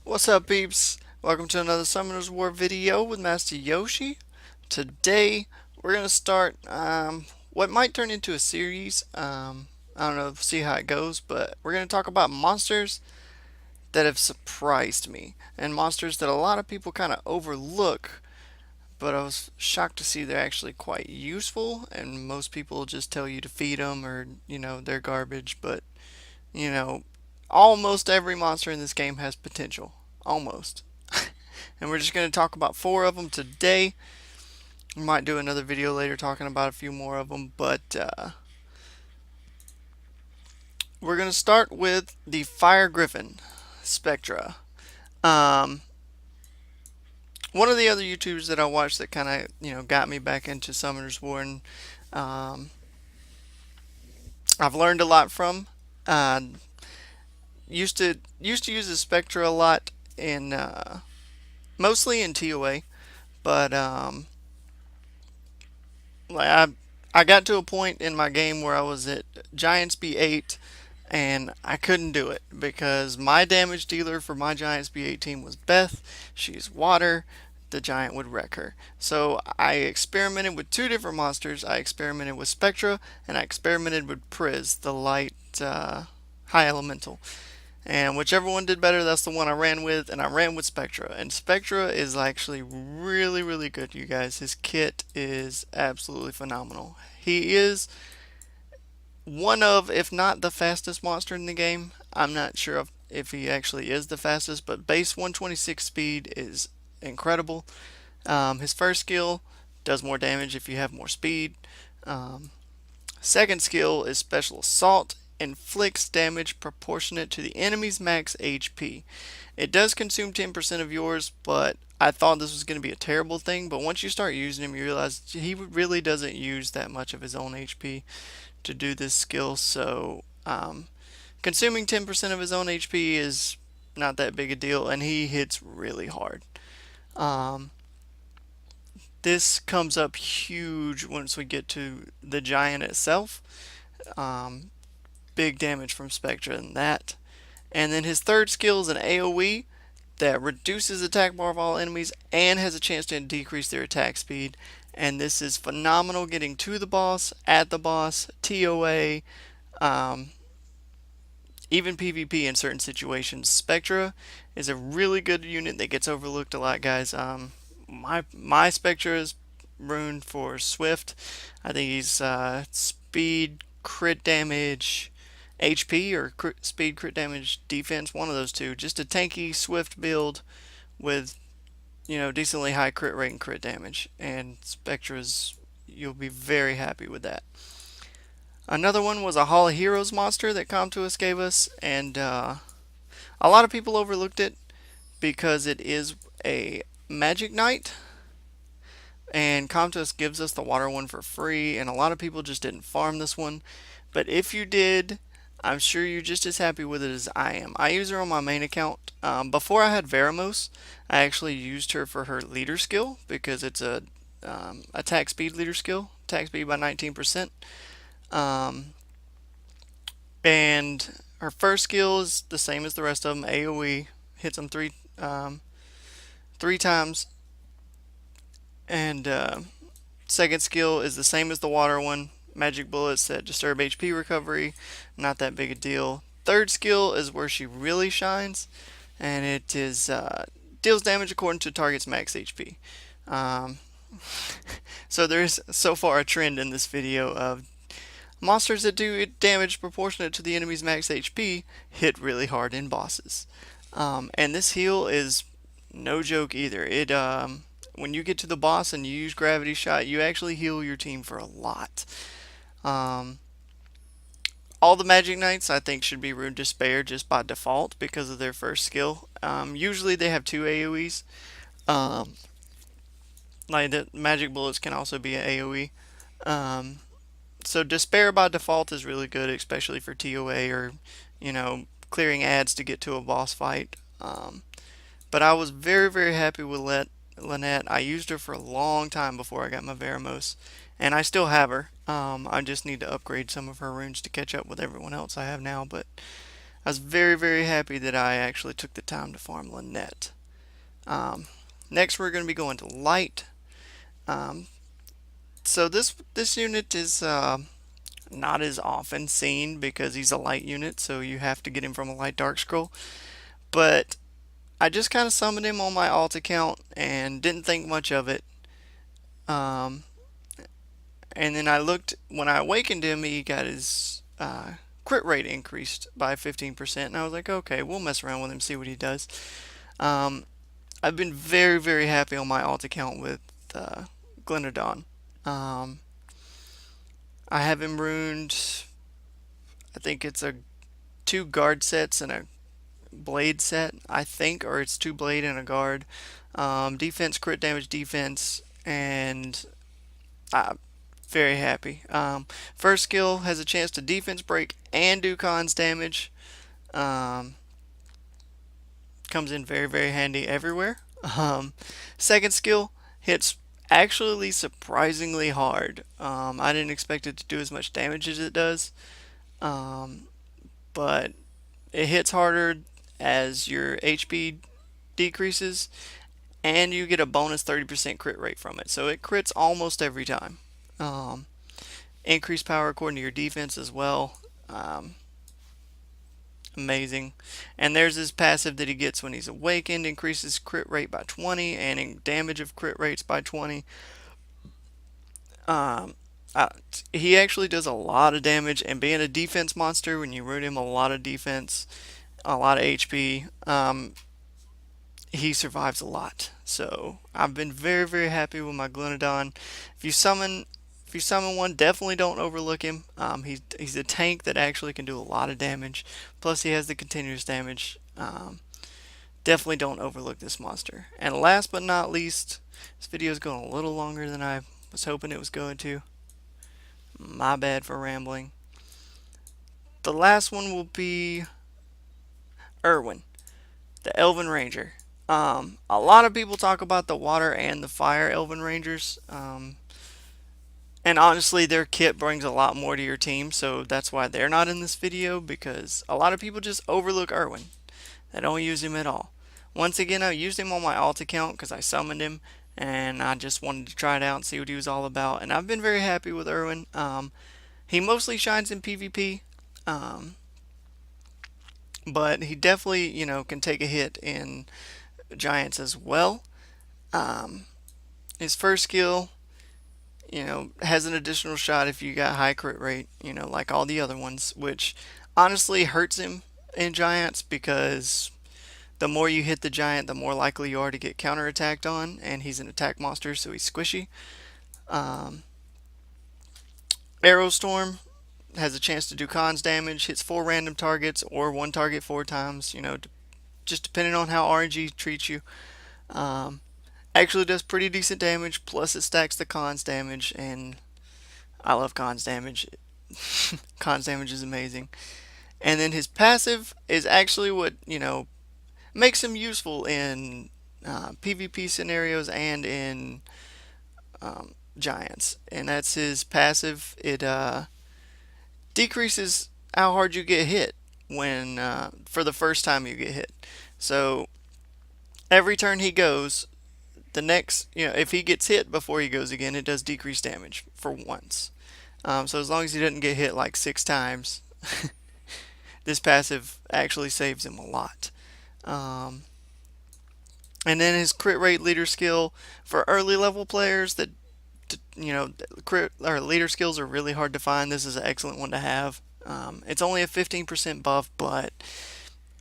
What's up, peeps? Welcome to another Summoners War video with Master Yoshi. Today, we're going to start what might turn into a series. I don't know, see how it goes, but we're going to talk about monsters that have surprised me and monsters that a lot of people kind of overlook, but I was shocked to see they're actually quite useful, and most people just tell you to feed them or, they're garbage, but, you know, almost every monster in this game has potential. Almost. And we're just going to talk about four of them today. We might do another video later talking about a few more of them, but we're going to start with the Fire Griffin Spectra. Um, One of the other YouTubers that I watched that kind of got me back into Summoner's War, and um, I've learned a lot from. Uh, used to use the Spectra a lot in mostly in TOA, but like I got to a point in my game where I was at Giants B8 and I couldn't do it because my damage dealer for my Giants B8 team was Beth. She's water. The giant would wreck her. So I experimented with two different monsters. I experimented with Spectra and I experimented with Priz, the light high elemental. And whichever one did better, that's the one I ran with, and I ran with Spectra. And Spectra is actually really, really good, you guys. His kit is absolutely phenomenal. He is one of, if not the fastest monster in the game. I'm not sure if he actually is the fastest, but base 126 speed is incredible. His first skill does more damage if you have more speed. Um, Second skill is Special Assault, inflicts damage proportionate to the enemy's max HP. It does consume 10% of yours, but I thought this was going to be a terrible thing. But once you start using him, you realize he really doesn't use that much of his own HP to do this skill. So, consuming 10% of his own HP is not that big a deal, and he hits really hard. Um, this comes up huge once we get to the giant itself. Um, Big damage from Spectra in that. And then his third skill is an AoE that reduces attack bar of all enemies and has a chance to decrease their attack speed. And this is phenomenal getting to the boss, at the boss, TOA, um, even PvP in certain situations. Spectra is a really good unit that gets overlooked a lot, guys. My Spectra is ruined for Swift. I think he's speed, crit damage, HP, or speed, crit damage, defense. One of those two. Just a tanky Swift build with decently high crit rate and crit damage. And Spectra's, you'll be very happy with that. Another one was a Hall of Heroes monster that Comtuus gave us, and a lot of people overlooked it because it is a Magic Knight, and Comtuus gives us the water one for free, and a lot of people just didn't farm this one. But if you did, I'm sure you're just as happy with it as I am. I use her on my main account. Before I had Veramos, I actually used her for her leader skill because it's a attack speed leader skill, attack speed by 19%. Um, and her first skill is the same as the rest of them, AoE, hits them three times. And second skill is the same as the water one, magic bullets that disturb HP recovery, not that big a deal. Third skill is where she really shines, and it is deals damage according to target's max HP. Um, so there is so far a trend in this video of monsters that do damage proportionate to the enemy's max HP hit really hard in bosses. And this heal is no joke either. It when you get to the boss and you use gravity shot, you actually heal your team for a lot. Um, all the Magic Knights I think should be Rune Despair just by default because of their first skill. Usually they have two AoEs. Um, like the magic bullets can also be an AoE. Um, so Despair by default is really good, especially for TOA or clearing ads to get to a boss fight. But I was very, very happy with Lynette. I used her for a long time before I got my Veramos, and I still have her. I just need to upgrade some of her runes to catch up with everyone else I have now. But I was very, very happy that I actually took the time to farm Lynette. Um, Next, we're going to be going to light. Um, so this unit is not as often seen because he's a light unit, so you have to get him from a light dark scroll. But I just kind of summoned him on my alt account and didn't think much of it. Um, and then I looked when I awakened him, he got his crit rate increased by 15%, and I was like, okay, we'll mess around with him, see what he does. Um, I've been very, very happy on my alt account with uh, Glenodon. Um, I have him ruined. I think it's a two guard sets and a blade set. I think, or it's two blade and a guard. Defense, crit damage, defense, and I'm very happy. First skill has a chance to defense break and do cons damage. Um, Comes in very, very handy everywhere. Second skill hits actually surprisingly hard. I didn't expect it to do as much damage as it does, um, but it hits harder as your HP decreases, and you get a bonus 30% crit rate from it. So it crits almost every time. Um, Increased power according to your defense as well. Um, Amazing. And there's his passive that he gets when he's awakened, increases crit rate by 20 and in damage of crit rates by 20. Um, uh, he actually does a lot of damage, and being a defense monster, when you root him a lot of defense, a lot of HP, he survives a lot. So I've been very, very happy with my Glenodon. If you summon if you summon one, definitely don't overlook him. He's a tank that actually can do a lot of damage. Plus, he has the continuous damage. Definitely don't overlook this monster. And last but not least, this video is going a little longer than I was hoping it was going to. My bad for rambling. The last one will be Irwin, the Elven Ranger. A lot of people talk about the water and the fire Elven Rangers. And honestly, their kit brings a lot more to your team, so that's why they're not in this video, because a lot of people just overlook Irwin. They don't use him at all. Once again, I used him on my alt account because I summoned him, and I just wanted to try it out and see what he was all about. And I've been very happy with Irwin. He mostly shines in PvP, um, but he definitely, can take a hit in Giants as well. Um, his first skill, has an additional shot if you got high crit rate, like all the other ones, which honestly hurts him in Giants because the more you hit the giant, the more likely you are to get counterattacked on, and he's an attack monster, so he's squishy. Um, Arrow Storm has a chance to do cons damage, hits 4 random targets or one target 4 times, just depending on how RNG treats you. Um, Actually does pretty decent damage, plus it stacks the cons damage, and I love cons damage. Cons damage is amazing. And then his passive is actually what, makes him useful in PvP scenarios and in giants. And that's his passive. It decreases how hard you get hit when for the first time you get hit. So every turn he goes, the next, if he gets hit before he goes again, it does decrease damage for once. So as long as he doesn't get hit like 6 times, this passive actually saves him a lot. And then his crit rate leader skill for early level players that crit or leader skills are really hard to find. This is an excellent one to have. It's only a 15% buff, but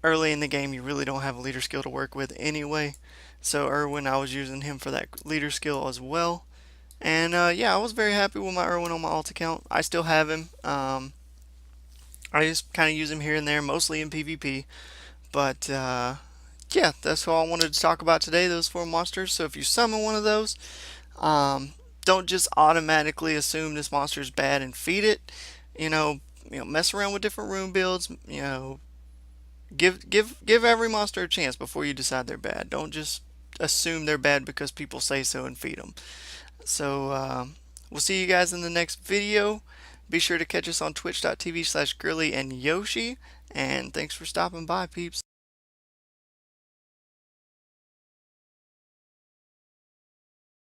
early in the game you really don't have a leader skill to work with anyway. So Irwin, I was using him for that leader skill as well. And yeah, I was very happy with my Irwin on my alt account. I still have him. I just kind of use him here and there, mostly in PvP. But yeah, that's all I wanted to talk about today, those 4 monsters. So if you summon one of those, don't just automatically assume this monster is bad and feed it. Mess around with different rune builds. Give every monster a chance before you decide they're bad. Don't just assume they're bad because people say so and feed them. So we'll see you guys in the next video. Be sure to catch us on twitch.tv/Grilly and Yoshi. And thanks for stopping by, peeps.